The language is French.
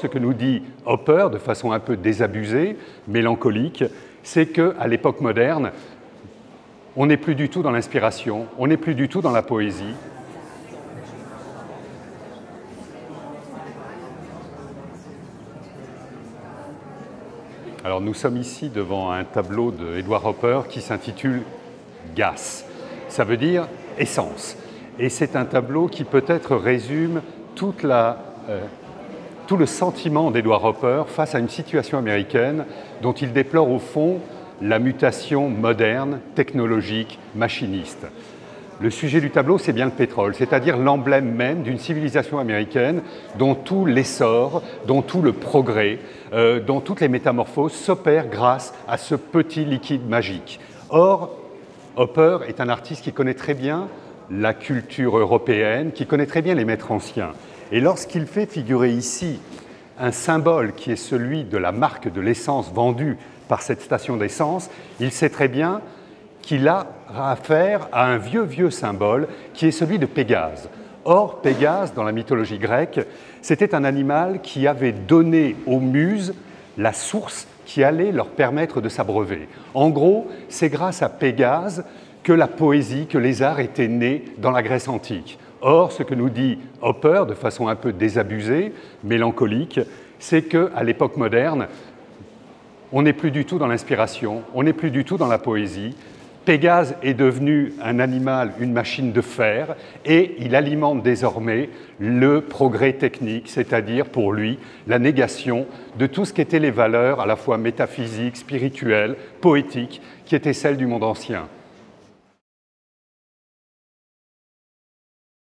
Ce que nous dit Hopper, de façon un peu désabusée, mélancolique, c'est qu'à l'époque moderne, on n'est plus du tout dans l'inspiration, on n'est plus du tout dans la poésie. Alors nous sommes ici devant un tableau d'Edward Hopper qui s'intitule « Gas ». Ça veut dire « essence ». Et c'est un tableau qui peut-être résume tout le sentiment d'Edward Hopper face à une situation américaine dont il déplore au fond la mutation moderne, technologique, machiniste. Le sujet du tableau, c'est bien le pétrole, c'est-à-dire l'emblème même d'une civilisation américaine dont tout l'essor, dont tout le progrès, dont toutes les métamorphoses s'opèrent grâce à ce petit liquide magique. Or, Hopper est un artiste qui connaît très bien la culture européenne, qui connaît très bien les maîtres anciens. Et lorsqu'il fait figurer ici un symbole qui est celui de la marque de l'essence vendue par cette station d'essence, il sait très bien qu'il a affaire à un vieux symbole qui est celui de Pégase. Or, Pégase, dans la mythologie grecque, c'était un animal qui avait donné aux muses la source qui allait leur permettre de s'abreuver. En gros, c'est grâce à Pégase que la poésie, que les arts étaient nés dans la Grèce antique. Or, ce que nous dit Hopper, de façon un peu désabusée, mélancolique, c'est qu'à l'époque moderne, on n'est plus du tout dans l'inspiration, on n'est plus du tout dans la poésie. Pégase est devenu un animal, une machine de fer, et il alimente désormais le progrès technique, c'est-à-dire pour lui la négation de tout ce qu'étaient les valeurs à la fois métaphysiques, spirituelles, poétiques, qui étaient celles du monde ancien.